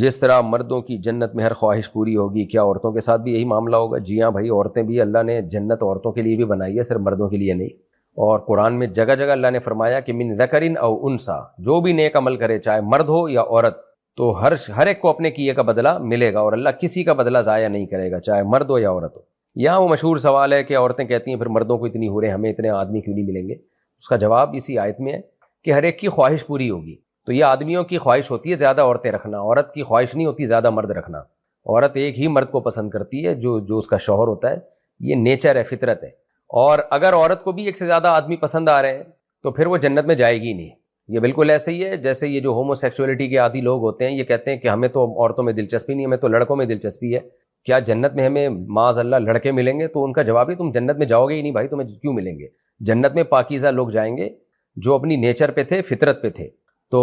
جس طرح مردوں کی جنت میں ہر خواہش پوری ہوگی، کیا عورتوں کے ساتھ بھی یہی معاملہ ہوگا؟ جی ہاں بھائی، عورتیں بھی اللہ نے جنت عورتوں کے لیے بھی بنائی ہے، صرف مردوں کے لیے نہیں۔ اور قرآن میں جگہ جگہ اللہ نے فرمایا کہ من ذکر او انثی، جو بھی نیک عمل کرے چاہے مرد ہو یا عورت، تو ہر ایک کو اپنے کیے کا بدلہ ملے گا، اور اللہ کسی کا بدلہ ضائع نہیں کرے گا، چاہے مرد ہو یا عورت ہو۔ یہاں وہ مشہور سوال ہے کہ عورتیں کہتی ہیں پھر مردوں کو اتنی حوریں، ہمیں اتنے آدمی کیوں نہیں ملیں گے؟ اس کا جواب اسی آیت میں ہے کہ ہر ایک کی خواہش پوری ہوگی۔ تو یہ آدمیوں کی خواہش ہوتی ہے زیادہ عورتیں رکھنا، عورت کی خواہش نہیں ہوتی زیادہ مرد رکھنا۔ عورت ایک ہی مرد کو پسند کرتی ہے جو اس کا شوہر ہوتا ہے، یہ نیچر ہے، فطرت ہے۔ اور اگر عورت کو بھی ایک سے زیادہ آدمی پسند آ رہے ہیں تو پھر وہ جنت میں جائے گی نہیں۔ یہ بالکل ایسے ہی ہے جیسے یہ جو ہومو سیکچولیٹی کے عادی لوگ ہوتے ہیں، یہ کہتے ہیں کہ ہمیں تو عورتوں میں دلچسپی نہیں، ہمیں تو لڑکوں میں دلچسپی ہے، کیا جنت میں ہمیں معاذ اللہ لڑکے ملیں گے؟ تو ان کا جواب ہے تم جنت میں جاؤ گے ہی نہیں بھائی، تمہیں کیوں ملیں گے؟ جنت میں پاکیزہ لوگ جائیں گے جو اپنی نیچر پہ تھے، فطرت پہ تھے۔ تو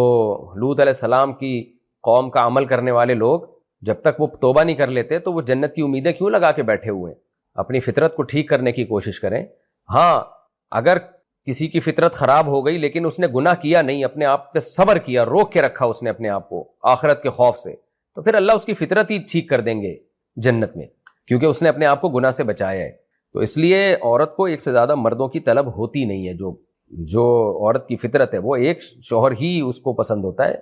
لوط علیہ السلام کی قوم کا عمل کرنے والے لوگ جب تک وہ توبہ نہیں کر لیتے تو وہ جنت کی امیدیں کیوں لگا کے بیٹھے ہوئے ہیں؟ اپنی فطرت کو ٹھیک کرنے کی کوشش کریں۔ ہاں، اگر کسی کی فطرت خراب ہو گئی لیکن اس نے گناہ کیا نہیں، اپنے آپ پہ صبر کیا، روک کے رکھا اس نے اپنے آپ کو آخرت کے خوف سے، تو پھر اللہ اس کی فطرت ہی ٹھیک کر دیں گے جنت میں، کیونکہ اس نے اپنے آپ کو گناہ سے بچایا ہے۔ تو اس لیے عورت کو ایک سے زیادہ مردوں کی طلب ہوتی نہیں ہے۔ جو عورت کی فطرت ہے وہ ایک شوہر ہی اس کو پسند ہوتا ہے۔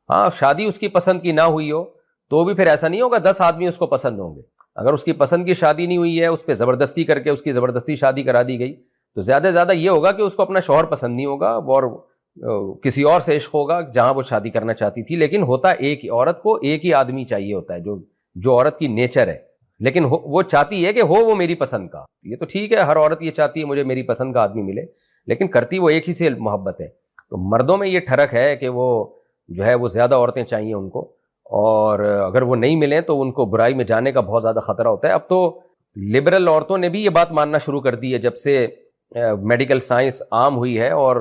ہاں، شادی اس کی پسند کی نہ ہوئی ہو تو بھی پھر ایسا نہیں ہوگا 10 آدمی اس کو پسند ہوں گے۔ اگر اس کی پسند کی شادی نہیں ہوئی ہے، اس پہ زبردستی کر کے اس کی زبردستی شادی کرا دی گئی، تو زیادہ سے زیادہ یہ ہوگا کہ اس کو اپنا شوہر پسند نہیں ہوگا اور کسی اور سے عشق ہوگا جہاں وہ شادی کرنا چاہتی تھی۔ لیکن ہوتا ایک ہی، عورت کو ایک ہی آدمی چاہیے ہوتا ہے جو عورت کی نیچر ہے، لیکن وہ چاہتی ہے کہ وہ میری پسند کا۔ یہ تو ٹھیک ہے، ہر عورت یہ چاہتی ہے مجھے میری پسند کا آدمی ملے، لیکن کرتی وہ ایک ہی سے محبت ہے۔ تو مردوں میں یہ ٹھرک ہے کہ وہ جو ہے وہ زیادہ عورتیں چاہیے ان کو، اور اگر وہ نہیں ملیں تو ان کو برائی میں جانے کا بہت زیادہ خطرہ ہوتا ہے۔ اب تو لبرل عورتوں نے بھی یہ بات ماننا شروع کر دی ہے، جب سے میڈیکل سائنس عام ہوئی ہے اور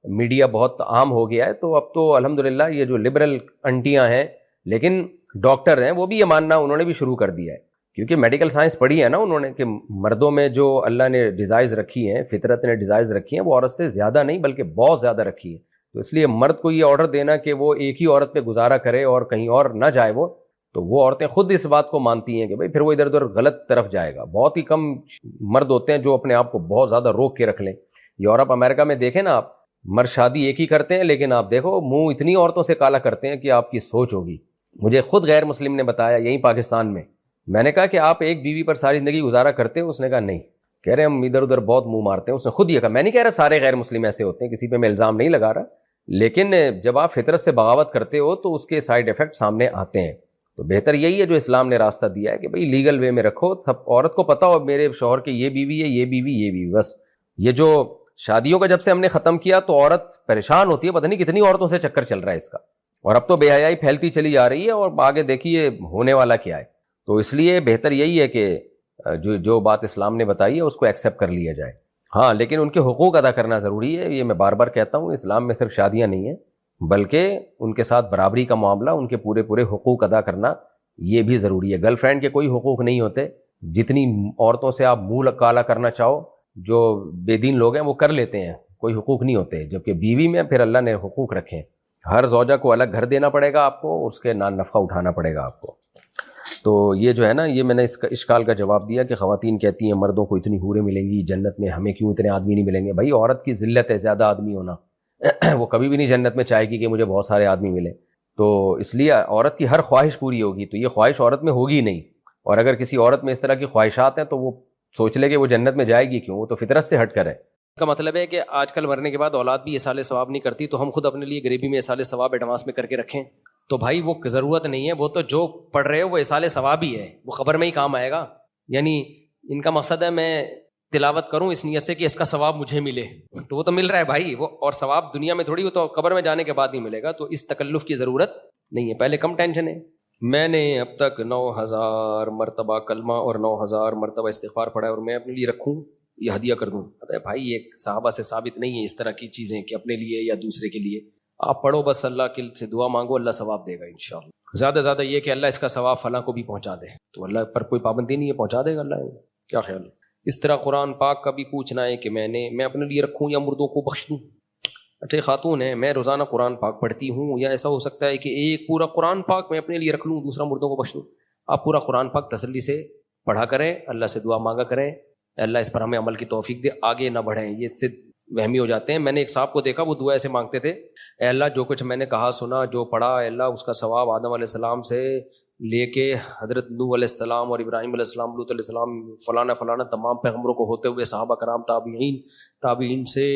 میڈیا بہت عام ہو گیا ہے، تو اب تو الحمدللہ یہ جو لبرل انٹیاں ہیں لیکن ڈاکٹر ہیں، وہ بھی یہ ماننا انہوں نے بھی شروع کر دیا ہے، کیونکہ میڈیکل سائنس پڑھی ہے نا انہوں نے کہ مردوں میں جو اللہ نے ڈیزائرز رکھی ہیں، فطرت نے ڈیزائرز رکھی ہیں، وہ عورت سے زیادہ نہیں بلکہ بہت زیادہ رکھی ہے۔ تو اس لیے مرد کو یہ آرڈر دینا کہ وہ ایک ہی عورت پہ گزارا کرے اور کہیں اور نہ جائے، وہ عورتیں خود اس بات کو مانتی ہیں کہ بھائی پھر وہ ادھر ادھر غلط طرف جائے گا۔ بہت ہی کم مرد ہوتے ہیں جو اپنے آپ کو بہت زیادہ روک کے رکھ لیں۔ یورپ امریکہ میں دیکھیں نا آپ، مرد شادی ایک ہی کرتے ہیں لیکن آپ دیکھو منہ اتنی عورتوں سے کالا کرتے ہیں کہ آپ کی سوچ ہوگی۔ مجھے خود غیر مسلم نے بتایا یہیں پاکستان میں نے کہا کہ آپ ایک بیوی پر ساری زندگی گزارا کرتے ہو؟ اس نے کہا نہیں، کہہ رہے ہم ادھر ادھر بہت منہ مارتے ہیں۔ اس نے خود یہ کہا، میں نہیں کہہ رہا سارے غیر مسلم ایسے ہوتے ہیں، کسی پہ میں الزام نہیں لگا رہا، لیکن جب آپ فطرت سے بغاوت کرتے ہو تو اس کے سائیڈ ایفیکٹ سامنے آتے ہیں۔ تو بہتر یہی ہے جو اسلام نے راستہ دیا ہے کہ بھئی لیگل وے میں رکھو، سب عورت کو پتہ ہو میرے شوہر کے یہ بیوی ہے، یہ بیوی، یہ بیوی۔ بس یہ جو شادیوں کا جب سے ہم نے ختم کیا تو عورت پریشان ہوتی ہے، پتہ نہیں کتنی عورتوں سے چکر چل رہا ہے اس کا، اور اب تو بے حیائی پھیلتی چلی جا رہی ہے اور آگے دیکھیے ہونے والا کیا ہے۔ تو اس لیے بہتر یہی ہے کہ جو بات اسلام نے بتائی ہے اس کو ایکسیپٹ کر لیا جائے۔ ہاں، لیکن ان کے حقوق ادا کرنا ضروری ہے، یہ میں بار بار کہتا ہوں، اسلام میں صرف شادیاں نہیں ہیں بلکہ ان کے ساتھ برابری کا معاملہ، ان کے پورے حقوق ادا کرنا یہ بھی ضروری ہے۔ گرل فرینڈ کے کوئی حقوق نہیں ہوتے، جتنی عورتوں سے آپ منہ کالا کرنا چاہو، جو بے دین لوگ ہیں وہ کر لیتے ہیں، کوئی حقوق نہیں ہوتے، جبکہ بیوی میں پھر اللہ نے حقوق رکھے ہیں۔ ہر زوجہ کو الگ گھر دینا پڑے گا آپ کو، اس کے نان نفقہ اٹھانا پڑے گا آپ کو۔ تو یہ جو ہے نا، یہ میں نے اس کا اشکال کا جواب دیا کہ خواتین کہتی ہیں مردوں کو اتنی حوریں ملیں گی جنت میں، ہمیں کیوں اتنے آدمی نہیں ملیں گے؟ بھائی عورت کی ذلت ہے زیادہ آدمی ہونا، وہ کبھی بھی نہیں جنت میں چاہے گی کہ مجھے بہت سارے آدمی ملیں۔ تو اس لیے عورت کی ہر خواہش پوری ہوگی، تو یہ خواہش عورت میں ہوگی نہیں، اور اگر کسی عورت میں اس طرح کی خواہشات ہیں تو وہ سوچ لے کہ وہ جنت میں جائے گی کیوں، وہ تو فطرت سے ہٹ کر ہے۔ کا مطلب ہے کہ آج کل مرنے کے بعد اولاد بھی ایصال ثواب نہیں کرتی، تو ہم خود اپنے لیے غریبی میں ایصال ثواب ایڈوانس میں کر کے رکھیں؟ تو بھائی وہ ضرورت نہیں ہے، وہ تو جو پڑھ رہے ہو وہ ایصال ثواب ہی ہے، وہ قبر میں ہی کام آئے گا۔ یعنی ان کا مقصد ہے میں تلاوت کروں اس نیت سے کہ اس کا ثواب مجھے ملے، تو وہ تو مل رہا ہے بھائی، وہ اور ثواب دنیا میں تھوڑی، وہ تو قبر میں جانے کے بعد نہیں ملے گا، تو اس تکلف کی ضرورت نہیں ہے، پہلے کم ٹینشن ہے۔ میں نے اب تک 9000 مرتبہ کلمہ اور 9000 مرتبہ استغفار پڑھا ہے، اور میں اپنے لیے رکھوں یا ہدیہ کر دوں؟ ارے بھائی یہ صحابہ سے ثابت نہیں ہے اس طرح کی چیزیں کہ اپنے لیے یا دوسرے کے لیے، آپ پڑھو بس، اللہ کے سے دعا مانگو، اللہ ثواب دے گا انشاءاللہ۔ زیادہ زیادہ یہ کہ اللہ اس کا ثواب فلاں کو بھی پہنچا دے، تو اللہ پر کوئی پابندی نہیں ہے، پہنچا دے گا اللہ۔ کیا خیال ہے؟ اس طرح قرآن پاک کا بھی پوچھنا ہے کہ میں اپنے لیے رکھوں یا مردوں کو بخش دوں؟ اچھا خاتون ہے، میں روزانہ قرآن پاک پڑھتی ہوں، یا ایسا ہو سکتا ہے کہ ایک پورا قرآن پاک میں اپنے لیے رکھ لوں، دوسرا مردوں کو بخش دوں؟ آپ پورا قرآن پاک تسلی سے پڑھا کریں، اللہ سے دعا مانگا کریں، اللہ اس پر ہمیں عمل کی توفیق دے، آگے نہ بڑھیں، یہ اس سے وہمی ہو جاتے ہیں۔ میں نے ایک صاحب کو دیکھا، وہ دعا ایسے مانگتے تھے، اے اللہ جو کچھ میں نے کہا سنا جو پڑھا، اے اللہ اس کا ثواب آدم علیہ السلام سے لے کے حضرت نوح علیہ السلام اور ابراہیم علیہ السلام، لوط علیہ السلام، فلانا فلانا تمام پیغمبروں کو ہوتے ہوئے صحابہ کرام، تابعین سے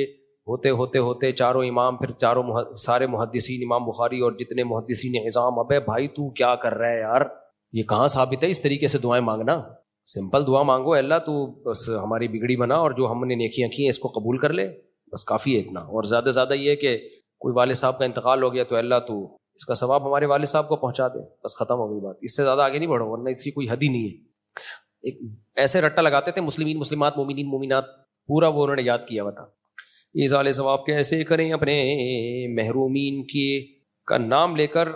ہوتے چاروں امام، پھر سارے محدثین، امام بخاری اور جتنے محدثین عظام۔ ابے بھائی تو کیا کر رہا ہے یار، یہ کہاں ثابت ہے اس طریقے سے دعائیں مانگنا؟ سمپل دعا مانگو، اے اللہ تو بس ہماری بگڑی بنا اور جو ہم نے نیکیاں کی ہیں اس کو قبول کر لے، بس کافی ہے اتنا۔ اور زیادہ زیادہ یہ ہے کہ کوئی والد صاحب کا انتقال ہو گیا تو اللہ تو اس کا ثواب ہمارے والد صاحب کو پہنچا دے، بس ختم ہو گئی بات، اس سے زیادہ آگے نہیں بڑھو، ورنہ اس کی کوئی حد ہی نہیں ہے۔ ایک ایسے رٹا لگاتے تھے، مسلمین مسلمات مومنین مومنات، پورا وہ انہوں نے یاد کیا ہوا تھا۔ ایصال ثواب کیسے کریں؟ اپنے محرومین کے کا نام لے کر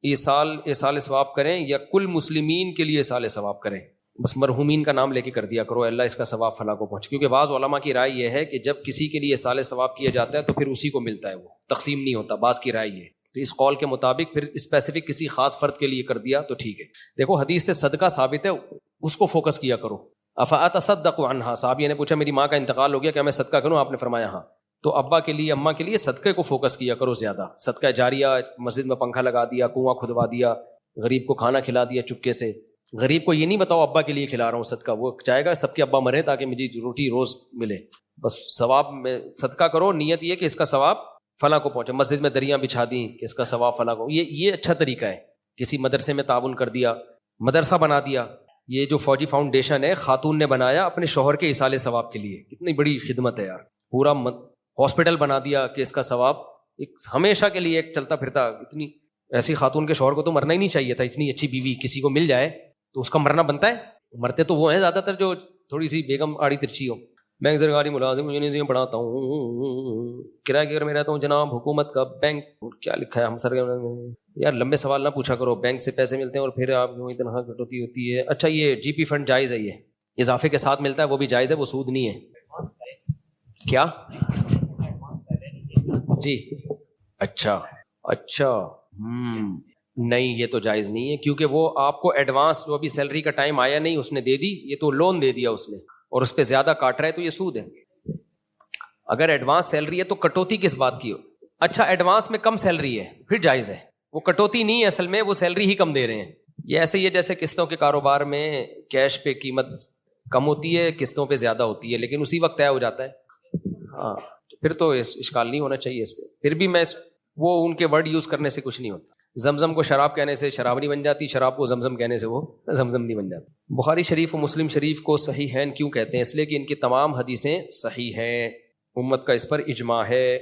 ایصال ثواب کریں، یا کل مسلمین کے لیے ایصال ثواب کریں؟ بس مرحومین کا نام لے کے کر دیا کرو، اللہ اس کا ثواب فلاں کو پہنچے، کیونکہ بعض علماء کی رائے یہ ہے کہ جب کسی کے لیے ایصال ثواب کیا جاتا ہے تو پھر اسی کو ملتا ہے، وہ تقسیم نہیں ہوتا، بعض کی رائے یہ۔ تو اس قول کے مطابق پھر اسپیسیفک کسی خاص فرد کے لیے کر دیا تو ٹھیک ہے۔ دیکھو حدیث سے صدقہ ثابت ہے، اس کو فوکس کیا کرو۔ افاتصدق عنہا، صحابی نے پوچھا میری ماں کا انتقال ہو گیا، کیا میں صدقہ کروں؟ آپ نے فرمایا ہاں۔ تو ابا کے لیے اماں کے لیے صدقے کو فوکس کیا کرو زیادہ، صدقہ جاریہ، مسجد میں پنکھا لگا دیا، کنواں کھدوا دیا، غریب کو کھانا کھلا دیا چپکے سے۔ غریب کو یہ نہیں بتاؤ ابا کے لیے کھلا رہا ہوں صدقہ، وہ چاہے گا سب کے ابا مرے تاکہ مجھے روٹی روز ملے، بس ثواب میں صدقہ کرو، نیت یہ کہ اس کا ثواب فلاں کو پہنچے۔ مسجد میں دریاں بچھا دیں کہ اس کا ثواب فلاں کو، یہ اچھا طریقہ ہے۔ کسی مدرسے میں تعاون کر دیا، مدرسہ بنا دیا۔ یہ جو فوجی فاؤنڈیشن ہے خاتون نے بنایا اپنے شوہر کے ایصال ثواب کے لیے، کتنی بڑی خدمت ہے یار۔ پورا ہاسپٹل بنا دیا کہ اس کا ثواب ایک ہمیشہ کے لیے ایک چلتا پھرتا۔ اتنی ایسی خاتون کے شوہر کو تو مرنا ہی نہیں چاہیے تھا، اتنی اچھی بیوی کسی کو مل جائے تو اس کا مرنا بنتا ہے۔ مرتے تو وہ ہیں زیادہ تر جو تھوڑی سی بیگم آڑی ترچھی ہو۔ بینک سرکاری ملازم، یونیورسٹی میں پڑھاتا ہوں، کرایہ کے گھر میں رہتا ہوں جناب، حکومت کا بینک کیا لکھا ہے ہم سر؟ یار لمبے سوال نہ پوچھا کرو، بینک سے پیسے ملتے ہیں اور پھر آپ یوں تنخواہ کٹوتی ہوتی ہے۔ اچھا یہ جی پی فنڈ جائز ہے، یہ اضافے کے ساتھ ملتا ہے، وہ بھی جائز ہے، وہ سود نہیں ہے۔ کیا جی؟ اچھا نہیں، یہ تو جائز نہیں ہے، کیونکہ وہ آپ کو ایڈوانس جو ابھی سیلری کا ٹائم آیا نہیں اس نے دے دی، یہ تو لون دے دیا اس نے اور اس پہ زیادہ کاٹ رہا ہے تو یہ سود ہے۔ اگر ایڈوانس سیلری ہے تو کٹوتی کس بات کی ہو؟ اچھا ایڈوانس میں کم سیلری ہے پھر جائز ہے، وہ کٹوتی نہیں ہے اصل میں، وہ سیلری ہی کم دے رہے ہیں۔ یہ ایسے ہی ہے جیسے قسطوں کے کاروبار میں کیش پہ قیمت کم ہوتی ہے، قسطوں پہ زیادہ ہوتی ہے، لیکن اسی وقت طے ہو جاتا ہے۔ ہاں پھر تو اشکال نہیں ہونا چاہیے اس پہ۔ پھر بھی میں وہ ان کے ورڈ یوز کرنے سے کچھ نہیں ہوتا۔ زمزم کو شراب کہنے سے شراب نہیں بن جاتی، شراب کو زمزم کہنے سے وہ زمزم نہیں بن جاتی۔ بخاری شریف و مسلم شریف کو صحیحین کیوں کہتے ہیں؟ اس لیے کہ ان کی تمام حدیثیں صحیح ہیں، امت کا اس پر اجماع ہے۔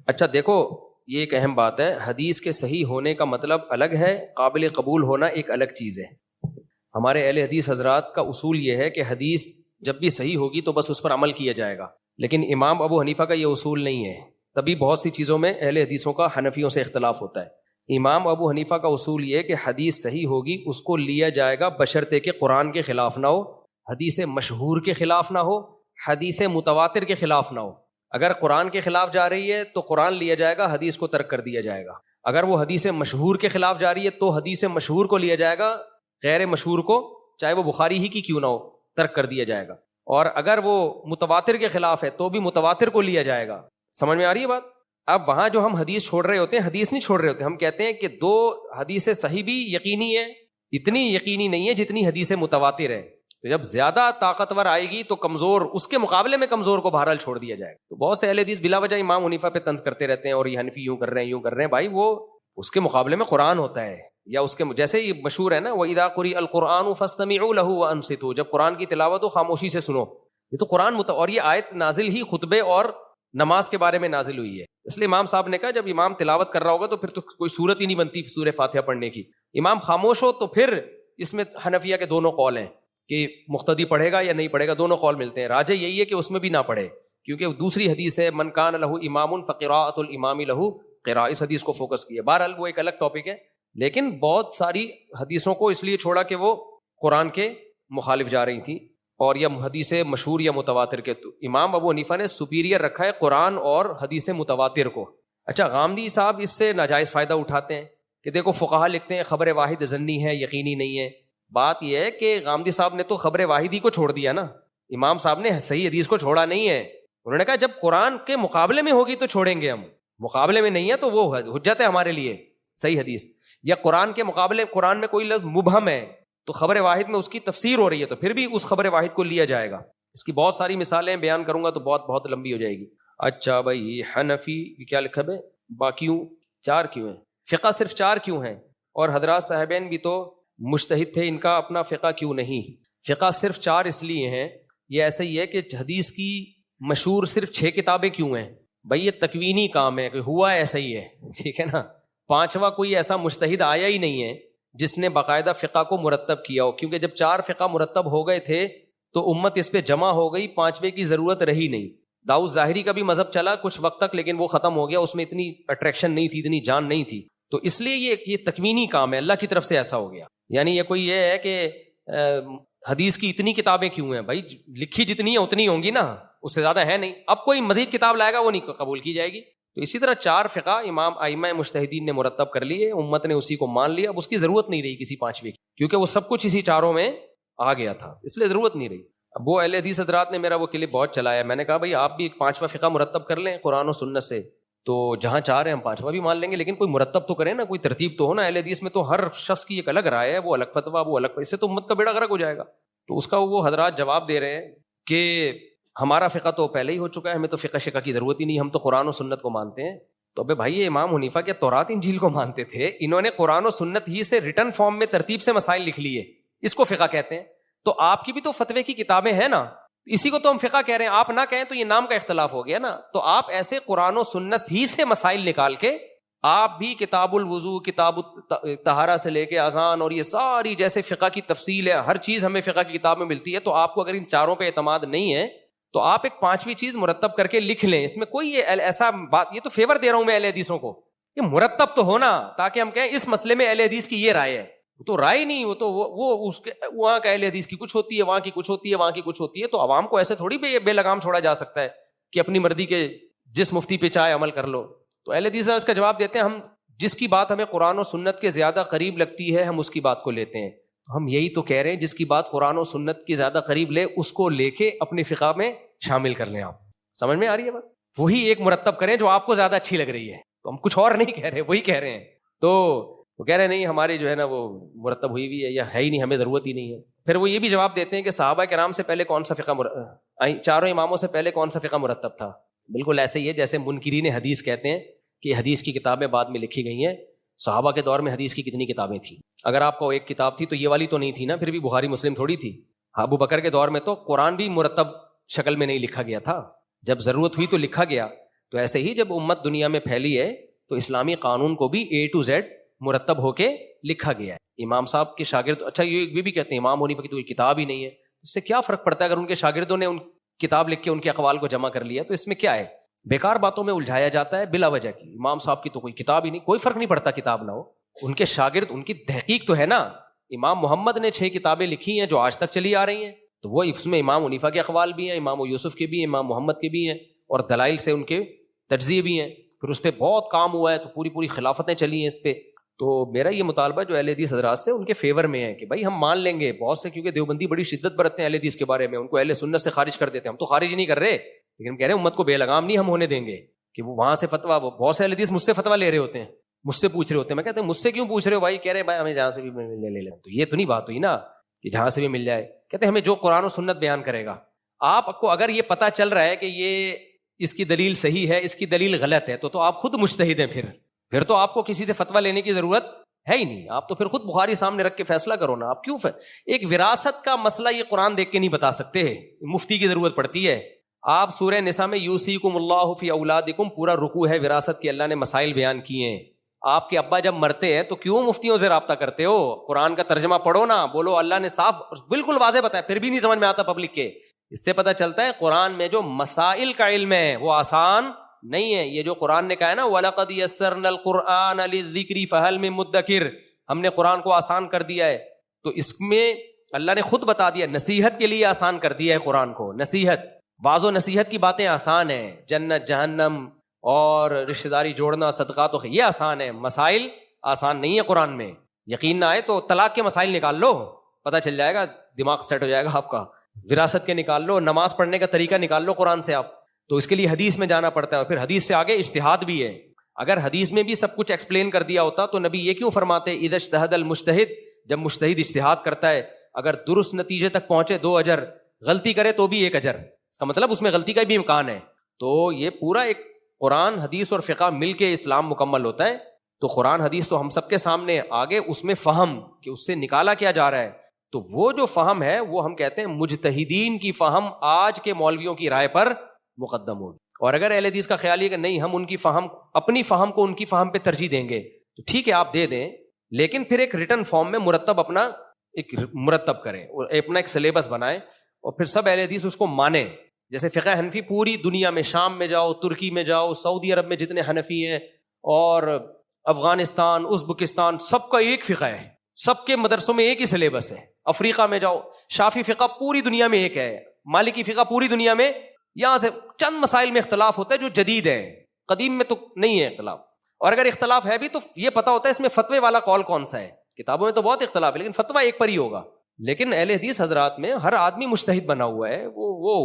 اچھا دیکھو یہ ایک اہم بات ہے، حدیث کے صحیح ہونے کا مطلب الگ ہے، قابل قبول ہونا ایک الگ چیز ہے۔ ہمارے اہل حدیث حضرات کا اصول یہ ہے کہ حدیث جب بھی صحیح ہوگی تو بس اس پر عمل کیا جائے گا، لیکن امام ابو حنیفہ کا یہ اصول نہیں ہے۔ تبھی بہت سی چیزوں میں اہل حدیثوں کا حنفیوں سے اختلاف ہوتا ہے۔ امام ابو حنیفہ کا اصول یہ کہ حدیث صحیح ہوگی اس کو لیا جائے گا بشرطے کہ قرآن کے خلاف نہ ہو، حدیث مشہور کے خلاف نہ ہو، حدیث متواتر کے خلاف نہ ہو۔ اگر قرآن کے خلاف جا رہی ہے تو قرآن لیا جائے گا، حدیث کو ترک کر دیا جائے گا۔ اگر وہ حدیث مشہور کے خلاف جا رہی ہے تو حدیث مشہور کو لیا جائے گا، غیر مشہور کو چاہے وہ بخاری ہی کی کیوں نہ ہو ترک کر دیا جائے گا۔ اور اگر وہ متواتر کے خلاف ہے تو بھی متواتر کو لیا جائے گا۔ سمجھ میں آ رہی ہے بات؟ اب وہاں جو ہم حدیث چھوڑ رہے ہوتے ہیں، حدیث نہیں چھوڑ رہے ہوتے، ہم کہتے ہیں کہ دو حدیث صحیح بھی یقینی ہے، اتنی یقینی نہیں ہے جتنی حدیث متواتر ہے۔ تو جب زیادہ طاقتور آئے گی تو کمزور، اس کے مقابلے میں کمزور کو بہرحال چھوڑ دیا جائے گا۔ تو بہت سے اہل حدیث بلا وجہ امام حنیفہ پہ طنز کرتے رہتے ہیں اور یہ حنفی یوں کر رہے ہیں یوں کر رہے ہیں، بھائی وہ اس کے مقابلے میں قرآن ہوتا ہے، یا اس کے جیسے یہ مشہور ہے نا وَإِذَا قُرِئَ الْقُرْآنُ فَاسْتَمِعُوا لَهُ وَأَنصِتُوا، جب قرآن کی تلاوت ہو خاموشی سے سنو۔ یہ تو قرآن اور یہ آیت نازل ہی خطبے اور نماز کے بارے میں نازل ہوئی ہے، اس لیے امام صاحب نے کہا جب امام تلاوت کر رہا ہوگا تو پھر تو کوئی صورت ہی نہیں بنتی سورہ فاتحہ پڑھنے کی، امام خاموش ہو تو پھر اس میں حنفیہ کے دونوں قول ہیں کہ مقتدی پڑھے گا یا نہیں پڑھے گا، دونوں قول ملتے ہیں۔ راجح یہی ہے کہ اس میں بھی نہ پڑھے، کیونکہ دوسری حدیث ہے من کان لہ امام فقراءۃ الامام لہ قراءۃ، اس حدیث کو فوکس کیا۔ بہرحال وہ ایک الگ ٹاپک ہے، لیکن بہت ساری حدیثوں کو اس لیے چھوڑا کہ وہ قرآن کے مخالف جا رہی تھیں۔ اور یا حدیث مشہور یا متواتر کے. تو امام ابو حنیفہ نے سپیریئر رکھا ہے قرآن اور حدیث متواتر کو. اچھا غامدی صاحب اس سے ناجائز فائدہ اٹھاتے ہیں کہ دیکھو فقہا لکھتے ہیں خبر واحد ظنی ہے یقینی نہیں ہے. بات یہ ہے کہ غامدی صاحب نے تو خبر واحد ہی کو چھوڑ دیا نا, امام صاحب نے صحیح حدیث کو چھوڑا نہیں ہے. انہوں نے کہا جب قرآن کے مقابلے میں ہوگی تو چھوڑیں گے ہم, مقابلے میں نہیں ہے تو وہ حجت ہے ہمارے لیے صحیح حدیث. یا قرآن کے مقابلے قرآن میں کوئی لفظ مبہم ہے تو خبر واحد میں اس کی تفسیر ہو رہی ہے تو پھر بھی اس خبر واحد کو لیا جائے گا. اس کی بہت ساری مثالیں بیان کروں گا تو بہت لمبی ہو جائے گی. اچھا بھائی حنفی کیا لکھا ہے باقیوں 4 کیوں ہیں, فقہ صرف 4 کیوں ہیں, اور حضرات صاحبین بھی تو مجتہد تھے, ان کا اپنا فقہ کیوں نہیں؟ فقہ صرف 4 اس لیے ہیں, یہ ایسا ہی ہے کہ حدیث کی مشہور صرف 6 کتابیں کیوں ہیں بھائی, یہ تکوینی کام ہے کہ ہوا ایسا ہی ہے, ٹھیک ہے نا. 5واں کوئی ایسا مجتہد آیا ہی نہیں ہے جس نے باقاعدہ فقہ کو مرتب کیا ہو, کیونکہ جب 4 فقہ مرتب ہو گئے تھے تو امت اس پہ جمع ہو گئی, 5ویں کی ضرورت رہی نہیں. داؤد ظاہری کا بھی مذہب چلا کچھ وقت تک لیکن وہ ختم ہو گیا, اس میں اتنی اٹریکشن نہیں تھی, اتنی جان نہیں تھی, تو اس لیے یہ تکوینی کام ہے, اللہ کی طرف سے ایسا ہو گیا. یعنی یہ کوئی یہ ہے کہ حدیث کی اتنی کتابیں کیوں ہیں بھائی, لکھی جتنی ہیں اتنی ہوں گی نا, اس سے زیادہ ہے نہیں. اب کوئی مزید کتاب لائے گا وہ نہیں قبول کی جائے گی. تو اسی طرح 4 فقہ امام ائمہ مجتہدین نے مرتب کر لیے, امت نے اسی کو مان لیا, اب اس کی ضرورت نہیں رہی کسی 5ویں کی, کیونکہ وہ سب کچھ اسی 4 میں آ گیا تھا, اس لیے ضرورت نہیں رہی. اب وہ اہل حدیث حضرات نے میرا وہ کلپ بہت چلایا, میں نے کہا بھائی آپ بھی ایک 5واں فقہ مرتب کر لیں قرآن و سنت سے, تو جہاں 4 ہیں ہم 5واں بھی مان لیں گے, لیکن کوئی مرتب تو کریں نا, کوئی ترتیب تو ہو نا. اہل حدیث میں تو ہر شخص کی ایک الگ رائے ہے, وہ الگ فتویٰ وہ الگ, اس سے تو امت کا بیڑا غرق ہو جائے گا. تو اس کا وہ حضرات جواب دے رہے ہیں کہ ہمارا فقہ تو پہلے ہی ہو چکا ہے, ہمیں تو فقہ شقہ کی ضرورت ہی نہیں, ہم تو قرآن و سنت کو مانتے ہیں. تو ابے بھائی یہ امام حنیفہ کے تورات انجیل کو مانتے تھے, انہوں نے قرآن و سنت ہی سے ریٹن فارم میں ترتیب سے مسائل لکھ لیے, اس کو فقہ کہتے ہیں. تو آپ کی بھی تو فتوے کی کتابیں ہیں نا, اسی کو تو ہم فقہ کہہ رہے ہیں, آپ نہ کہیں تو یہ نام کا اختلاف ہو گیا نا. تو آپ ایسے قرآن و سنت ہی سے مسائل نکال کے آپ بھی کتاب الوضو, کتاب طہارہ سے لے کے اذان اور یہ ساری جیسے فقہ کی تفصیل ہے, ہر چیز ہمیں فقہ کی کتاب میں ملتی ہے. تو آپ کو اگر ان 4 پہ اعتماد نہیں ہے تو آپ ایک 5ویں چیز مرتب کر کے لکھ لیں. اس میں کوئی یہ ایسا بات, یہ تو فیور دے رہا ہوں میں اہل حدیثوں کو, یہ مرتب تو ہونا تاکہ ہم کہیں اس مسئلے میں اہل حدیث کی یہ رائے ہے. وہ تو رائے نہیں, وہ تو وہ اس کے وہاں کا اہل حدیث کی کچھ ہوتی ہے, وہاں کی کچھ ہوتی ہے, وہاں کی کچھ ہوتی ہے. تو عوام کو ایسے تھوڑی بے لگام چھوڑا جا سکتا ہے کہ اپنی مرضی کے جس مفتی پہ چاہے عمل کر لو. تو اہل حدیث اس کا جواب دیتے ہیں, ہم جس کی بات ہمیں قرآن و سنت کے زیادہ قریب لگتی ہے ہم اس کی بات کو لیتے ہیں. ہم یہی تو کہہ رہے ہیں, جس کی بات قرآن و سنت کی زیادہ قریب لے اس کو لے کے اپنی فقہ میں شامل کر لیں. آپ سمجھ میں آ رہی ہے بات؟ وہی ایک مرتب کریں جو آپ کو زیادہ اچھی لگ رہی ہے. تو ہم کچھ اور نہیں کہہ رہے, وہی کہہ رہے ہیں. تو وہ کہہ رہے نہیں ہماری جو ہے نا وہ مرتب ہوئی ہوئی ہے یا ہے ہی نہیں, ہمیں ضرورت ہی نہیں ہے. پھر وہ یہ بھی جواب دیتے ہیں کہ صحابہ کرام سے پہلے کون سا فقہ 4 اماموں سے پہلے کون سا فقہ مرتب تھا. بالکل ایسے ہی ہے جیسے منکرین حدیث کہتے ہیں کہ حدیث کی کتابیں بعد میں لکھی گئی ہیں. صحابہ کے دور میں حدیث کی کتنی کتابیں تھیں؟ اگر آپ کو ایک کتاب تھی تو یہ والی تو نہیں تھی نا, پھر بھی بخاری مسلم تھوڑی تھی. ابو بکر کے دور میں تو قرآن بھی مرتب شکل میں نہیں لکھا گیا تھا, جب ضرورت ہوئی تو لکھا گیا. تو ایسے ہی جب امت دنیا میں پھیلی ہے تو اسلامی قانون کو بھی A to Z مرتب ہو کے لکھا گیا ہے. امام صاحب کے شاگرد, اچھا یہ بھی کہتے ہیں امام حنیفہ کی تو کتاب ہی نہیں ہے, اس سے کیا فرق پڑتا ہے اگر ان کے شاگردوں نے ان کتاب لکھ کے ان کے اقوال کو جمع کر لیا, تو اس میں کیا ہے؟ بیکار باتوں میں الجھایا جاتا ہے بلا وجہ کی. امام صاحب کی تو کوئی کتاب ہی نہیں, کوئی فرق نہیں پڑتا کتاب نہ ہو, ان کے شاگرد ان کی تحقیق تو ہے نا. امام محمد نے 6 کتابیں لکھی ہیں جو آج تک چلی آ رہی ہیں, تو وہ اس میں امام حنیفہ کے اقوال بھی ہیں, امام یوسف کے بھی ہیں, امام محمد کے بھی ہیں, اور دلائل سے ان کے تجزیے بھی ہیں. پھر اس پہ بہت کام ہوا ہے, تو پوری خلافتیں چلی ہیں اس پہ. تو میرا یہ مطالبہ جو اہل حدیث حضرات سے ان کے فیور میں ہے کہ بھائی ہم مان لیں گے. بہت سے کیونکہ دیوبندی بڑی شدت برتتے ہیں اہل حدیث کے بارے میں, ان کو اہل سنت سے خارج کر دیتے ہیں. ہم تو خارج نہیں کر رہے, لیکن ہم کہہ رہے ہیں امت کو بے لگام نہیں ہم ہونے دیں گے کہ وہ وہاں سے فتویٰ, وہ بہت سے اہل حدیث مجھ سے فتویٰ لے رہے ہوتے ہیں, مجھ سے پوچھ رہے ہوتے ہیں. میں کہتے ہیں مجھ سے کیوں پوچھ رہے ہو بھائی؟ کہہ رہے بھائی ہمیں جہاں سے بھی لے لیں. تو یہ تو نہیں بات ہوئی نا کہ جہاں سے بھی مل جائے. کہتے ہیں ہمیں جو قرآن و سنت بیان کرے گا. آپ کو اگر یہ پتہ چل رہا ہے کہ یہ اس کی دلیل صحیح ہے, اس کی دلیل غلط ہے, تو آپ خود مجتہد ہیں. پھر تو آپ کو کسی سے فتویٰ لینے کی ضرورت ہے ہی نہیں. آپ تو پھر خود بخاری سامنے رکھ کے فیصلہ کرو نا. آپ کیوں ایک وراثت کا مسئلہ یہ قرآن دیکھ کے نہیں بتا سکتے, مفتی کی ضرورت پڑتی ہے. آپ سورہ نساء میں یوصیکم اللہ فی اولادکم پورا رکوع ہے وراثت کے, اللہ نے مسائل بیان کیے ہیں. آپ کے ابا جب مرتے ہیں تو کیوں مفتیوں سے رابطہ کرتے ہو؟ قرآن کا ترجمہ پڑھو نا, بولو اللہ نے صاف بالکل واضح بتایا, پھر بھی نہیں سمجھ میں آتا پبلک کے. اس سے پتہ چلتا ہے قرآن میں جو مسائل کا علم ہے وہ آسان نہیں ہے. یہ جو قرآن نے کہا ہے نا وَلَقَدْ يَسَّرْنَا الْقُرْآنَ لِلذِّكْرِ فَهَلْ مِن مُدَّكِرٍ, ہم نے قرآن کو آسان کر دیا ہے. تو اس میں اللہ نے خود بتا دیا, نصیحت کے لیے آسان کر دیا ہے قرآن کو. نصیحت, واضح و نصیحت کی باتیں آسان ہیں, جنت جہنم اور رشتہ داری جوڑنا, صدقات و یہ آسان ہے. مسائل آسان نہیں ہے قرآن میں. یقین نہ آئے تو طلاق کے مسائل نکال لو, پتہ چل جائے گا, دماغ سیٹ ہو جائے گا آپ کا. وراثت کے نکال لو, نماز پڑھنے کا طریقہ نکال لو قرآن سے آپ. تو اس کے لیے حدیث میں جانا پڑتا ہے, اور پھر حدیث سے آگے اجتہاد بھی ہے. اگر حدیث میں بھی سب کچھ ایکسپلین کر دیا ہوتا تو نبی یہ کیوں فرماتے اذا اجتہد المجتہد, جب مجتہد اجتہاد کرتا ہے اگر درست نتیجے تک پہنچے 2 اجر, غلطی کرے تو بھی 1 اجر. اس کا مطلب اس میں غلطی کا بھی امکان ہے. تو یہ پورا ایک قرآن حدیث اور فقہ مل کے اسلام مکمل ہوتا ہے. تو قرآن حدیث تو ہم سب کے سامنے, آگے اس میں فہم کہ اس سے نکالا کیا جا رہا ہے. تو وہ جو فہم ہے وہ ہم کہتے ہیں مجتہدین کی فہم آج کے مولویوں کی رائے پر مقدم ہوگی. اور اگر اہل حدیث کا خیال یہ کہ نہیں ہم ان کی فہم, اپنی فہم کو ان کی فہم پہ ترجیح دیں گے, تو ٹھیک ہے آپ دے دیں, لیکن پھر ایک ریٹن فارم میں مرتب اپنا ایک مرتب کریں اور اپنا ایک سلیبس بنائیں, اور پھر سب اہل حدیث اس کو مانیں. جیسے فقہ حنفی پوری دنیا میں, شام میں جاؤ, ترکی میں جاؤ, سعودی عرب میں جتنے حنفی ہیں, اور افغانستان, ازبکستان, سب کا ایک فقہ ہے, سب کے مدرسوں میں ایک ہی سلیبس ہے. افریقہ میں جاؤ, شافی فقہ پوری دنیا میں ایک ہے, مالکی فقہ پوری دنیا میں, یہاں سے چند مسائل میں اختلاف ہوتا ہے جو جدید ہے, قدیم میں تو نہیں ہے اختلاف. اور اگر اختلاف ہے بھی تو یہ پتہ ہوتا ہے اس میں فتوے والا قول کون سا ہے. کتابوں میں تو بہت اختلاف ہے لیکن فتویٰ ایک پر ہی ہوگا. لیکن اہل حدیث حضرات میں ہر آدمی مجتہد بنا ہوا ہے. وہ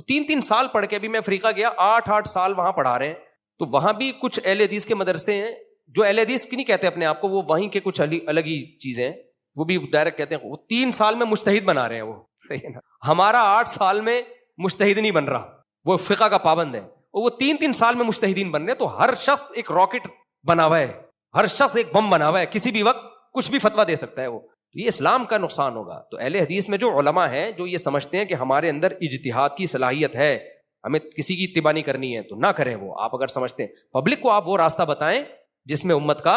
3 سال پڑھ کے, ابھی میں افریقہ گیا 8 سال وہاں پڑھا رہے ہیں, تو وہاں بھی کچھ اہل حدیث کے مدرسے ہیں جو اہل حدیث کی نہیں کہتے اپنے آپ کو, وہ وہیں کے کچھ الگ ہی چیزیں ہیں, وہ بھی ڈائریکٹ کہتے ہیں وہ 3 سال میں مجتہد بنا رہے ہیں. وہ صحیح ہے نا, ہمارا 8 سال میں مجتہد نہیں بن رہا, وہ فقہ کا پابند ہے, اور وہ 3 سال میں مجتہدین بن رہے ہیں. تو ہر شخص ایک راکٹ بنا ہوا ہے, ہر شخص ایک بم بنا ہوا ہے, کسی بھی وقت کچھ بھی فتویٰ دے سکتا ہے. وہ یہ اسلام کا نقصان ہوگا. تو اہل حدیث میں جو علماء ہیں جو یہ سمجھتے ہیں کہ ہمارے اندر اجتہاد کی صلاحیت ہے, ہمیں کسی کی اتباع نہیں کرنی ہے, تو نہ کریں. وہ آپ اگر سمجھتے ہیں, پبلک کو آپ وہ راستہ بتائیں جس میں امت کا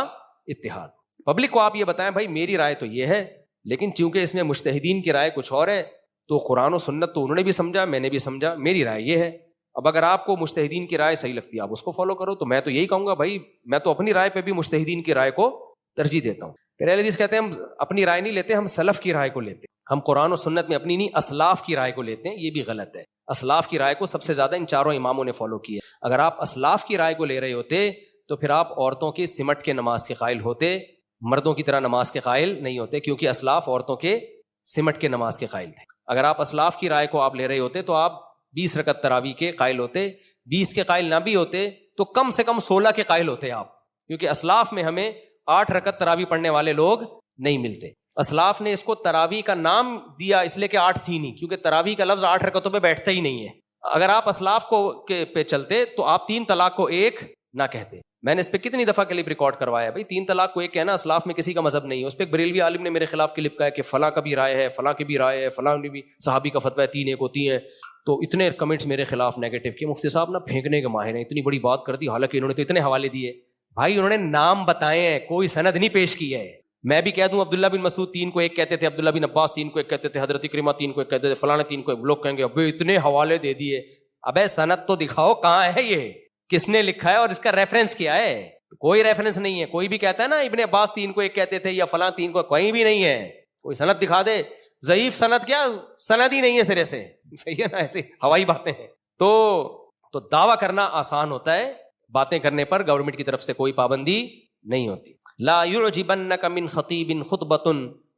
اتحاد. پبلک کو آپ یہ بتائیں بھائی میری رائے تو یہ ہے, لیکن چونکہ اس میں مجتہدین کی رائے کچھ اور ہے, تو قرآن و سنت تو انہوں نے بھی سمجھا, میں نے بھی سمجھا, میری رائے یہ ہے. اب اگر آپ کو مجتہدین کی رائے صحیح لگتی ہے آپ اس کو فالو کرو. تو میں تو یہی کہوں گا بھائی, میں تو اپنی رائے پہ بھی مجتہدین کی رائے کو ترجیح دیتا ہوں. پھر اہل حدیث کہتے ہیں ہم اپنی رائے نہیں لیتے, ہم سلف کی رائے کو لیتے ہیں. ہم قرآن و سنت میں اپنی نہیں, اسلاف کی رائے کو لیتے ہیں. یہ بھی غلط ہے. اسلاف کی رائے کو سب سے زیادہ ان 4 اماموں نے فالو کیا. اگر آپ اسلاف کی رائے کو لے رہے ہوتے تو پھر آپ عورتوں کی سمٹ کے نماز کے قائل ہوتے, مردوں کی طرح نماز کے قائل نہیں ہوتے, کیونکہ اسلاف عورتوں کے سمٹ کے نماز کے قائل تھے. اگر آپ اسلاف کی رائے کو آپ لے رہے ہوتے تو آپ 20 رکعت تراویح کے قائل ہوتے. 20 کے قائل نہ بھی ہوتے تو کم سے کم 16 کے قائل ہوتے آپ, کیونکہ اسلاف میں ہمیں 8 رکعت تراویح پڑھنے والے لوگ نہیں ملتے. اسلاف نے اس کو تراویح کا نام دیا اس لیے کہ 8 تھی نہیں, کیونکہ تراویح کا لفظ 8 رکعتوں پہ بیٹھتا ہی نہیں ہے. اگر آپ اسلاف کو پہ چلتے تو آپ 3 طلاق کو 1 نہ کہتے. میں نے اس پہ کتنی دفعہ کلپ ریکارڈ کروایا بھائی, 3 طلاق کو 1 کہنا اسلاف میں کسی کا مذہب نہیں ہے. اس پہ ایک بریلوی عالم نے میرے خلاف کلپ کہا کہ فلاں کا بھی رائے ہے, فلاں کی بھی رائے ہے, فلاں کی بھی صحابی کا فتویٰ ہے 3 1 ہوتی ہیں. تو اتنے کمنٹس میرے خلاف نیگیٹو کہ مفتی صاحب نا پھینکنے کے ماہر ہیں, اتنی بڑی بات کر دی, حالانکہ انہوں نے تو اتنے حوالے دیے. بھائی انہوں نے نام بتائے ہیں, کوئی سند نہیں پیش کی ہے. میں بھی کہہ دوں عبداللہ بن مسعود 3 کو 1 کہتے تھے, عبداللہ بن عباس 3 کو 1 کہتے تھے, حضرت اکرمہ 3 کو 1 کہتے تھے, فلاں 3 کو 1. لوگ کہیں گے ابے اتنے حوالے دے دیے. ابے سند تو دکھاؤ کہاں ہے, یہ کس نے لکھا ہے اور اس کا ریفرنس کیا ہے. کوئی ریفرنس نہیں ہے. کوئی بھی کہتا ہے نا ابن عباس 3 کو 1 کہتے تھے یا فلاں 3 کو, کہیں بھی نہیں ہے. کوئی سند دکھا دے. ضعیف سند کیا, سند ہی نہیں ہے سرے سے. صحیح ہے نا, ایسی ہوائی باتیں ہیں. تو دعویٰ کرنا آسان ہوتا ہے, باتیں کرنے پر گورنمنٹ کی طرف سے کوئی پابندی نہیں ہوتی. لا يعجبنك من خطیب خطبۃ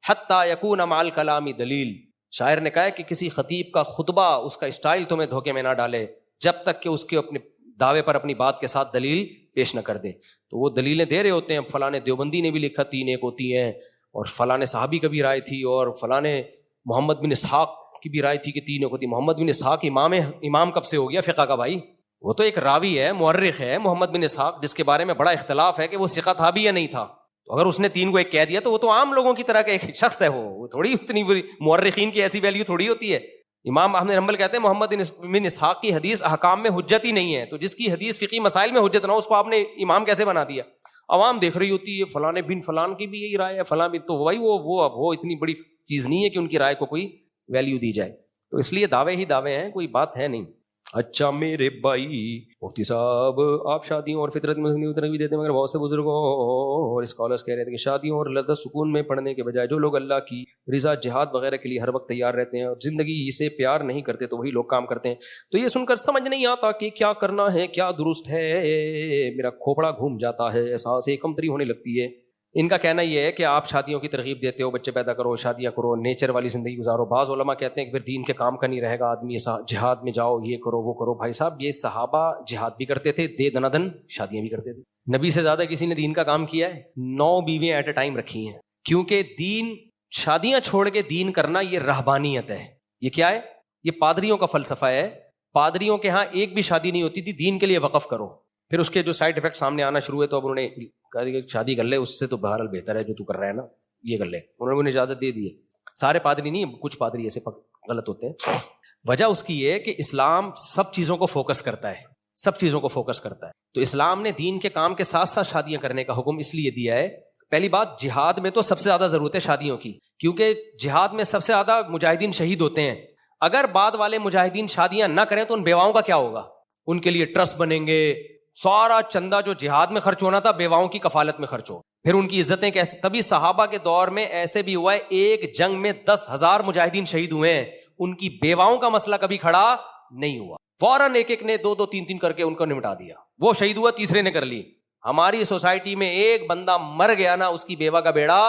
حتى يكون مع الكلام دلیل. شاعر نے کہا ہے کہ کسی خطیب کا خطبہ, اس کا اسٹائل تمہیں دھوکے میں نہ ڈالے جب تک کہ اس کے اپنے دعوے پر اپنی بات کے ساتھ دلیل پیش نہ کر دے. تو وہ دلیلیں دے رہے ہوتے ہیں, فلاں دیوبندی نے بھی لکھا 3 1 ہوتی ہیں, اور فلاں صحابی کا بھی رائے تھی, اور فلاں محمد بن اسحاق کی بھی رائے تھی کہ 3 1 ہوتی. محمد بن اسحاق امام کب سے ہو گیا فقہ کا بھائی؟ وہ تو ایک راوی ہے, مورخ ہے محمد بن اسحاق, جس کے بارے میں بڑا اختلاف ہے کہ وہ ثقہ تھا بھی یا نہیں تھا. تو اگر اس نے 3 کو 1 کہہ دیا تو وہ تو عام لوگوں کی طرح کا ایک شخص ہے. وہ تھوڑی اتنی بری, مورخین کی ایسی ویلیو تھوڑی ہوتی ہے. امام احمد حنبل کہتے ہیں محمد بن اسحاق کی حدیث احکام میں حجت ہی نہیں ہے. تو جس کی حدیث فقہی مسائل میں حجت نہ ہو, اس کو آپ نے امام کیسے بنا دیا؟ عوام دیکھ رہی ہوتی ہے فلاں بن فلان کی بھی یہی رائے ہے, فلاں بھی, تو بھائی وہ اتنی بڑی چیز نہیں ہے کہ ان کی رائے کو کوئی ویلیو دی جائے. تو اس لیے دعوے ہی دعوے ہیں, کوئی بات ہے نہیں. اچھا میرے بھائی مفتی صاحب، آپ شادیوں اور فطرت میں ترغیب دیتے ہیں، مگر بہت سے بزرگوں اور اسکالرس کہہ رہے تھے کہ شادیوں اور لذت سکون میں پڑھنے کے بجائے جو لوگ اللہ کی رضا، جہاد وغیرہ کے لیے ہر وقت تیار رہتے ہیں اور زندگی سے پیار نہیں کرتے تو وہی لوگ کام کرتے ہیں. تو یہ سن کر سمجھ نہیں آتا کہ کیا کرنا ہے، کیا درست ہے. میرا کھوپڑا گھوم جاتا ہے، احساس کمتری ہونے لگتی ہے. ان کا کہنا یہ ہے کہ آپ شادیوں کی ترغیب دیتے ہو، بچے پیدا کرو، شادیاں کرو، نیچر والی زندگی گزارو. بعض علماء کہتے ہیں کہ پھر دین کے کام کا نہیں رہے گا، آدمی جہاد میں جاؤ، یہ کرو وہ کرو. بھائی صاحب، یہ صحابہ جہاد بھی کرتے تھے، دے دنا دن شادیاں بھی کرتے تھے. نبی سے زیادہ کسی نے دین کا کام کیا ہے؟ 9 بیویاں ایٹ اے ٹائم رکھی ہیں. کیونکہ دین، شادیاں چھوڑ کے دین کرنا یہ رہبانیت ہے. یہ کیا ہے؟ یہ پادریوں کا فلسفہ ہے. پادریوں کے ہاں ایک بھی شادی نہیں ہوتی تھی، دین کے لیے وقف کرو. پھر اس کے جو سائڈ افیکٹ سامنے آنا شروع ہوئے تو اب انہوں نے کہا کہ شادی کر لے، اس سے تو بہرحال بہتر ہے جو تو کر رہا ہے نا، یہ کر لے. انہوں نے اجازت دے دی ہے. سارے پادری نہیں، کچھ پادری ایسے غلط ہوتے ہیں. وجہ اس کی یہ کہ اسلام سب چیزوں کو فوکس کرتا ہے، سب چیزوں کو فوکس کرتا ہے. تو اسلام نے دین کے کام کے ساتھ ساتھ شادیاں کرنے کا حکم اس لیے دیا ہے. پہلی بات، جہاد میں تو سب سے زیادہ ضرورت ہے شادیوں کی، کیونکہ جہاد میں سب سے زیادہ مجاہدین شہید ہوتے ہیں. اگر بعد والے مجاہدین شادیاں نہ کریں تو ان بیواؤں کا کیا ہوگا؟ ان کے لیے ٹرسٹ بنیں گے، سارا چندہ جو جہاد میں خرچ ہونا تھا بیواؤں کی کفالت میں خرچ ہو. پھر ان کی عزتیں کیسے؟ تبھی صحابہ کے دور میں ایسے بھی ہوا ہے، ایک جنگ میں 10,000 مجاہدین شہید ہوئے ہیں، ان کی بیواؤں کا مسئلہ کبھی کھڑا نہیں ہوا. فوراً ایک ایک نے 2-2 3-3 کر کے ان کو نمٹا دیا. وہ شہید ہوا، تیسرے نے کر لی. ہماری سوسائٹی میں ایک بندہ مر گیا نا، اس کی بیوہ کا بیڑا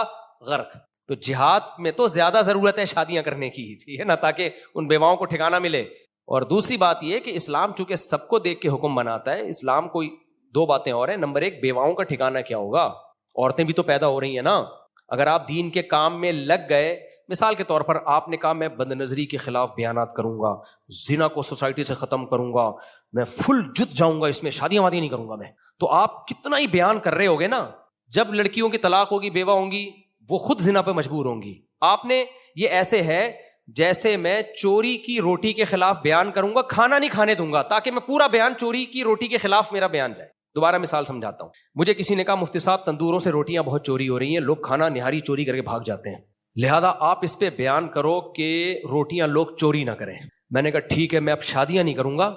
غرق. تو جہاد میں تو زیادہ ضرورت ہے شادیاں کرنے کی، ٹھیک ہے نا، تاکہ ان بیواؤں کو ٹھکانہ ملے. اور دوسری بات یہ کہ اسلام چونکہ سب کو دیکھ کے حکم بناتا ہے، اسلام کوئی 2 باتیں اور ہیں. نمبر 1، بیواؤں کا ٹھکانہ کیا ہوگا؟ عورتیں بھی تو پیدا ہو رہی ہیں نا. اگر آپ دین کے کام میں لگ گئے، مثال کے طور پر آپ نے کہا میں بد نظری کے خلاف بیانات کروں گا، زنا کو سوسائٹی سے ختم کروں گا، میں فل جت جاؤں گا، اس میں شادیاں وادیاں نہیں کروں گا میں، تو آپ کتنا ہی بیان کر رہے ہوگے نا. جب لڑکیوں کی طلاق ہوگی، بیوہ ہوں گی، وہ خود زنا پہ مجبور ہوں گی. آپ نے یہ ایسے ہے جیسے میں چوری کی روٹی کے خلاف بیان کروں گا، کھانا نہیں کھانے دوں گا، تاکہ میں پورا بیان چوری کی روٹی کے خلاف میرا بیان جائے. دوبارہ مثال سمجھاتا ہوں. مجھے کسی نے کہا مفتی صاحب تندوروں سے روٹیاں بہت چوری ہو رہی ہیں، لوگ کھانا نہاری چوری کر کے بھاگ جاتے ہیں، لہذا آپ اس پہ بیان کرو کہ روٹیاں لوگ چوری نہ کریں. میں نے کہا ٹھیک ہے، میں اب شادیاں نہیں کروں گا،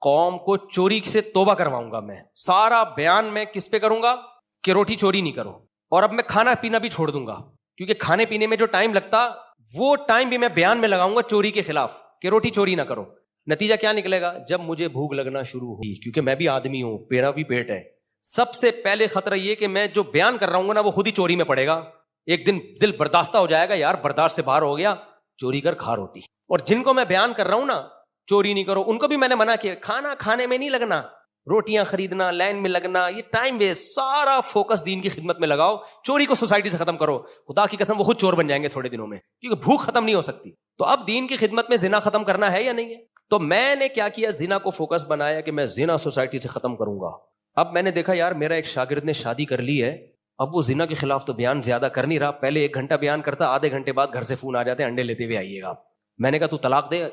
قوم کو چوری سے توبہ کرواؤں گا. میں سارا بیان میں کس پہ کروں گا؟ کہ روٹی چوری نہیں کرو. اور اب میں کھانا پینا بھی چھوڑ دوں گا، کیونکہ کھانے پینے میں جو ٹائم لگتا وہ ٹائم بھی میں بیان میں لگاؤں گا چوری کے خلاف، کہ روٹی چوری نہ کرو. نتیجہ کیا نکلے گا؟ جب مجھے بھوک لگنا شروع ہوئی، کیونکہ میں بھی آدمی ہوں، میرا بھی پیٹ ہے، سب سے پہلے خطرہ یہ کہ میں جو بیان کر رہا ہوں نا وہ خود ہی چوری میں پڑے گا. ایک دن دل برداشتہ ہو جائے گا، یار برداشت سے باہر ہو گیا، چوری کر کھا روٹی. اور جن کو میں بیان کر رہا ہوں نا چوری نہیں کرو، ان کو بھی میں نے منع کیا، کھانا کھانے میں نہیں لگنا، روٹیاں خریدنا، لائن میں لگنا، یہ ٹائم ویسٹ. سارا فوکس دین کی خدمت میں لگاؤ، چوری کو سوسائٹی سے ختم کرو. خدا کی قسم وہ خود چور بن جائیں گے تھوڑے دنوں میں، کیونکہ بھوک ختم نہیں ہو سکتی. تو اب دین کی خدمت میں زنا ختم کرنا ہے یا نہیں ہے؟ تو میں نے کیا کیا، زنا کو فوکس بنایا کہ میں زنا سوسائٹی سے ختم کروں گا. اب میں نے دیکھا یار میرا ایک شاگرد نے شادی کر لی ہے، اب وہ زنا کے خلاف تو بیان زیادہ کر نہیں رہا. پہلے 1 گھنٹہ بیان کرتا، آدھے گھنٹے بعد گھر سے فون آ جاتے انڈے لیتے ہوئے آئیے گا. میں نے کہا تو طلاق دے،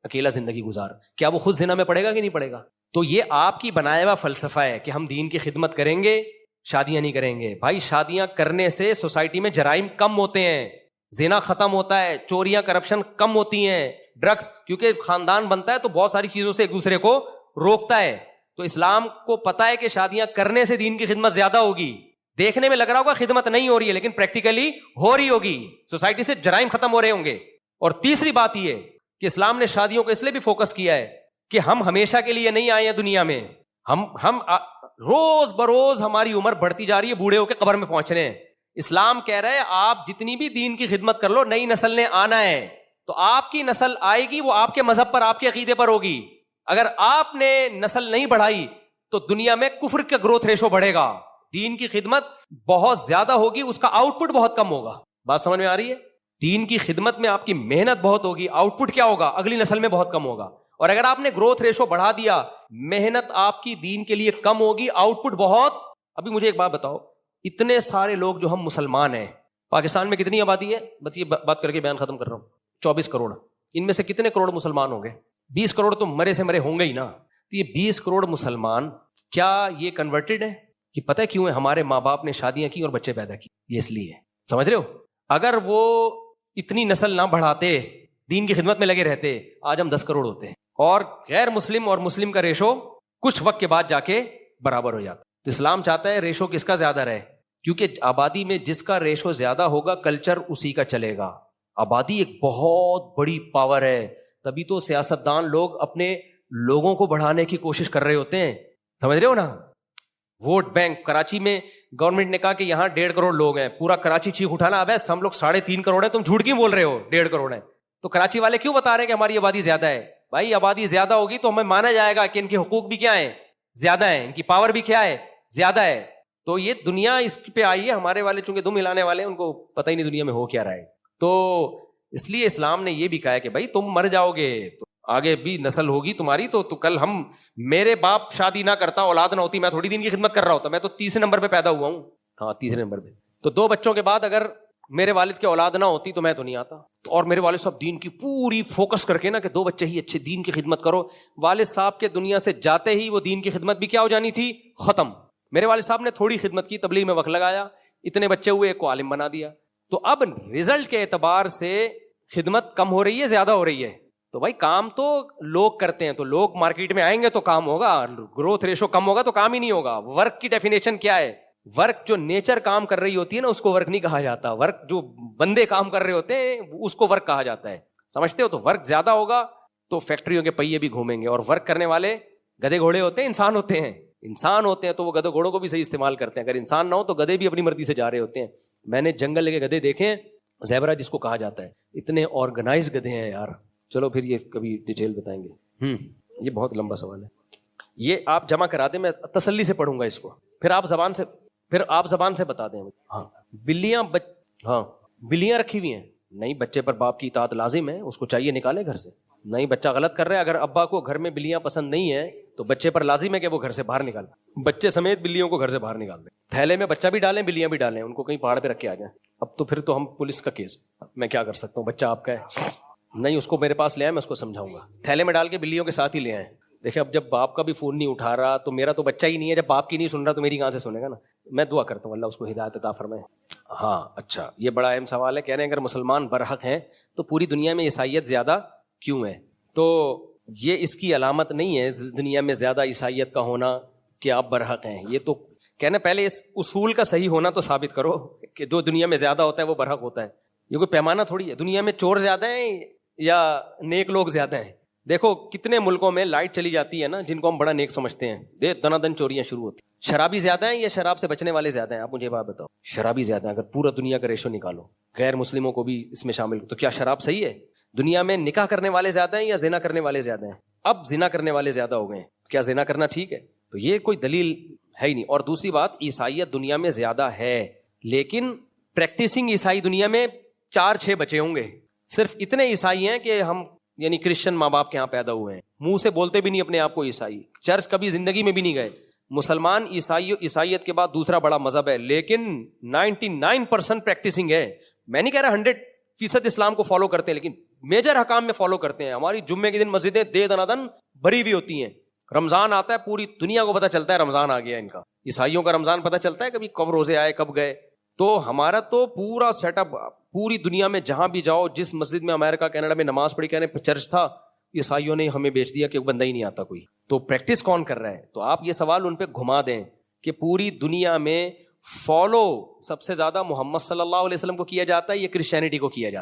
اکیلا زندگی گزار. کیا وہ خود زنا میں پڑے گا کہ نہیں پڑے گا؟ تو یہ آپ کی بنایا ہوا فلسفہ ہے کہ ہم دین کی خدمت کریں گے، شادیاں نہیں کریں گے. بھائی شادیاں کرنے سے سوسائٹی میں جرائم کم ہوتے ہیں، زنا ختم ہوتا ہے، چوریاں کرپشن کم ہوتی ہیں، ڈرگس، کیونکہ خاندان بنتا ہے تو بہت ساری چیزوں سے ایک دوسرے کو روکتا ہے. تو اسلام کو پتا ہے کہ شادیاں کرنے سے دین کی خدمت زیادہ ہوگی. دیکھنے میں لگ رہا ہوگا خدمت نہیں ہو رہی ہے، لیکن پریکٹیکلی ہو رہی ہوگی، سوسائٹی سے جرائم ختم ہو رہے ہوں گے. اور تیسری بات یہ کہ اسلام نے شادیوں کو اس لیے بھی فوکس کیا ہے کہ ہم ہمیشہ کے لیے نہیں آئے ہیں دنیا میں. ہم روز بروز ہماری عمر بڑھتی جا رہی ہے، بوڑھے ہو کے قبر میں پہنچنے ہیں. اسلام کہہ رہا ہے آپ جتنی بھی دین کی خدمت کر لو، نئی نسل نے آنا ہے، تو آپ کی نسل آئے گی، وہ آپ کے مذہب پر، آپ کے عقیدے پر ہوگی. اگر آپ نے نسل نہیں بڑھائی تو دنیا میں کفر کا گروتھ ریشو بڑھے گا، دین کی خدمت بہت زیادہ ہوگی، اس کا آؤٹ پٹ بہت کم ہوگا. بات سمجھ میں آ رہی ہے؟ دین کی خدمت میں آپ کی محنت بہت ہوگی، آؤٹ پٹ کیا ہوگا؟ اگلی نسل میں بہت کم ہوگا. اور اگر آپ نے گروتھ ریشو بڑھا دیا، محنت آپ کی دین کے لیے کم ہوگی، آؤٹ پٹ بہت. ابھی مجھے ایک بات بتاؤ، اتنے سارے لوگ جو ہم مسلمان ہیں، پاکستان میں کتنی آبادی ہے؟ بس یہ بات کر کے بیان ختم کر رہا ہوں. 24 کروڑ. ان میں سے کتنے کروڑ مسلمان ہوں گے؟ 20 کروڑ تو مرے سے مرے ہوں گے ہی نا. تو یہ 20 کروڑ مسلمان کیا یہ کنورٹڈ ہیں؟ کہ پتہ ہے کیوں ہے؟ ہمارے ماں باپ نے شادیاں کی اور بچے پیدا کی، یہ اس لیے. سمجھ رہے ہو؟ اگر وہ اتنی نسل نہ بڑھاتے، دین کی خدمت میں لگے رہتے، آج ہم 10 کروڑ ہوتے ہیں. اور غیر مسلم اور مسلم کا ریشو کچھ وقت کے بعد جا کے برابر ہو جاتا. تو اسلام چاہتا ہے ریشو کس کا زیادہ رہے, کیونکہ آبادی میں جس کا ریشو زیادہ ہوگا کلچر اسی کا چلے گا. آبادی ایک بہت بڑی پاور ہے, تبھی تو سیاستدان لوگ اپنے لوگوں کو بڑھانے کی کوشش کر رہے ہوتے ہیں, سمجھ رہے ہو نا. ووٹ بینک کراچی میں گورنمنٹ نے کہا کہ یہاں 1.5 کروڑ لوگ ہیں, پورا کراچی چیخ اٹھانا, اب ہم لوگ 3.5 کروڑ ہیں, تم جھوٹ کیوں بول رہے ہو 1.5 کروڑ ہیں. تو کراچی والے کیوں بتا رہے ہیں کہ ہماری آبادی زیادہ ہے؟ بھائی آبادی زیادہ ہوگی تو ہمیں مانا جائے گا کہ ان کے حقوق بھی کیا ہیں, زیادہ ہیں, ان کی پاور بھی کیا ہے, زیادہ ہے. تو یہ دنیا اس پہ آئی ہے, ہمارے والے چونکہ دم ہلانے والے ہیں, ان کو پتہ ہی نہیں دنیا میں ہو کیا رہا ہے. تو اس لیے اسلام نے یہ بھی کہا ہے کہ بھائی تم مر جاؤ گے تو آگے بھی نسل ہوگی تمہاری, تو کل میرے باپ شادی نہ کرتا, اولاد نہ ہوتی, میں تھوڑی دن کی خدمت کر رہا ہوتا, میں تو 30 نمبر پہ پیدا ہوا ہوں. ہاں 30 نمبر پہ. تو 2 بچوں کے بعد اگر میرے والد کی اولاد نہ ہوتی تو میں تو نہیں آتا. اور میرے والد صاحب دین کی پوری فوکس کر کے نا کہ 2 بچے ہی اچھے دین کی خدمت کرو. والد صاحب کے دنیا سے جاتے ہی وہ دین کی خدمت بھی کیا ہو جانی تھی, ختم. میرے والد صاحب نے تھوڑی خدمت کی, تبلیغ میں وقت لگایا, اتنے بچے ہوئے, ایک کو عالم بنا دیا. تو اب رزلٹ کے اعتبار سے خدمت کم ہو رہی ہے, زیادہ ہو رہی ہے. تو بھائی کام تو لوگ کرتے ہیں, تو لوگ مارکیٹ میں آئیں گے تو کام ہوگا, گروتھ ریشو کم ہوگا تو کام ہی نہیں ہوگا. ورک کی ڈیفینیشن کیا ہے؟ ورک جو نیچر کام کر رہی ہوتی ہے نا اس کو ورک نہیں کہا جاتا. ورک جو بندے کام کر رہے ہوتے ہیں اس کو ورک کہا جاتا ہے, سمجھتے ہو. تو ورک زیادہ ہوگا تو فیکٹریوں کے پہیے بھی گھومیں گے, اور ورک کرنے والے گدھے گھوڑے ہوتے ہیں, انسان ہوتے ہیں. انسان ہوتے ہیں تو وہ گدھے گھوڑوں کو بھی صحیح استعمال کرتے ہیں. اگر انسان نہ ہو تو گدھے بھی اپنی مرضی سے جا رہے ہوتے ہیں. میں نے جنگل کے گدھے دیکھے ہیں, زیبرا جس کو کہا جاتا ہے, اتنے آرگنائز گدھے ہیں یار. چلو پھر یہ کبھی ڈیٹیل بتائیں گے. یہ بہت لمبا سوال ہے, یہ آپ جمع کرا دیں, میں تسلی سے پڑھوں گا اس کو, پھر آپ زبان سے بتا دیں. ہاں بلیاں رکھی ہوئی ہیں, نہیں بچے پر باپ کی اطاعت لازم ہے, اس کو چاہیے نکالے گھر سے. نہیں بچہ غلط کر رہا ہے, اگر ابا کو گھر میں بلیاں پسند نہیں ہے تو بچے پر لازم ہے کہ وہ گھر سے باہر نکال, بچے سمیت بلیوں کو گھر سے باہر نکال دیں. تھیلے میں بچہ بھی ڈالیں, بلیاں بھی ڈالیں, ان کو کہیں پہاڑ پہ رکھ کے آ جائیں. اب تو پھر تو ہم پولیس کا کیس, میں کیا کر سکتا ہوں, بچہ آپ کا ہے. نہیں اس کو میرے پاس لے آئے, میں اس کو سمجھاؤں گا. تھیلے میں ڈال کے بلیوں کے ساتھ ہی لے آئیں. دیکھیں اب جب باپ کا بھی فون نہیں اٹھا رہا تو میرا تو بچہ ہی نہیں ہے, جب باپ کی نہیں سن رہا تو میری کہاں سے سنے گا نا. میں دعا کرتا ہوں اللہ اس کو ہدایت عطا فرمائے. ہاں اچھا, یہ بڑا اہم سوال ہے. کہہ رہے ہیں اگر مسلمان برحق ہیں تو پوری دنیا میں عیسائیت زیادہ کیوں ہے؟ تو یہ اس کی علامت نہیں ہے دنیا میں زیادہ عیسائیت کا ہونا کہ آپ برحق ہیں. یہ تو کہنا پہلے اس اصول کا صحیح ہونا تو ثابت کرو کہ جو دنیا میں زیادہ ہوتا ہے وہ برحق ہوتا ہے. یہ کوئی پیمانہ تھوڑی ہے. دنیا میں چور زیادہ ہیں یا نیک لوگ زیادہ ہیں؟ دیکھو کتنے ملکوں میں لائٹ چلی جاتی ہے نا جن کو ہم بڑا نیک سمجھتے ہیں, دنا دن چوریاں شروع ہوتی. شرابی زیادہ ہیں یا شراب سے بچنے والے زیادہ ہیں؟ آپ مجھے بات بتاؤ. شرابی زیادہ ہیں. اگر پورا دنیا کا ریشو نکالو, غیر مسلموں کو بھی اس میں شامل, تو کیا شراب صحیح ہے؟ دنیا میں نکاح کرنے والے زیادہ ہیں یا زنا کرنے والے زیادہ ہیں؟ اب زنا کرنے والے زیادہ ہو گئے ہیں. کیا زنا کرنا ٹھیک ہے؟ تو یہ کوئی دلیل ہے ہی نہیں. اور دوسری بات, عیسائیت دنیا میں زیادہ ہے لیکن پریکٹسنگ عیسائی دنیا میں 4-6 بچے ہوں گے. صرف اتنے عیسائی ہیں کہ ہم یعنی کرسچن ماں باپ کے یہاں پیدا ہوئے ہیں, منہ سے بولتے بھی نہیں اپنے آپ کو عیسائی, چرچ کبھی زندگی میں بھی نہیں گئے. مسلمان عیسائیت کے بعد دوسرا بڑا مذہب ہے لیکن 99% پریکٹسنگ ہے. میں نہیں کہہ رہا 100% اسلام کو فالو کرتے ہیں, لیکن میجر حکام میں فالو کرتے ہیں. ہماری جمعے کے دن مسجدیں دنا دن بھری ہوئی ہوتی ہیں. رمضان آتا ہے پوری دنیا کو پتہ چلتا ہے رمضان آ گیا ان کا. عیسائیوں کا رمضان پتہ چلتا ہے کبھی کب روزے آئے کب گئے. تو ہمارا تو پورا سیٹ اپ پوری دنیا میں جہاں بھی جاؤ, جس مسجد میں امریکہ کینیڈا میں نماز پڑھی کہنے چرچ تھا, عیسائیوں نے ہمیں بیچ دیا کہ بندہ ہی نہیں آتا کوئی. تو پریکٹس کون کر رہا ہے؟ تو آپ یہ سوال ان پہ گھما دیں کہ پوری دنیا میں فالو سب سے زیادہ محمد صلی اللہ علیہ وسلم کو کیا جاتا ہے یا کرسچینٹی کو کیا جاتا ہے؟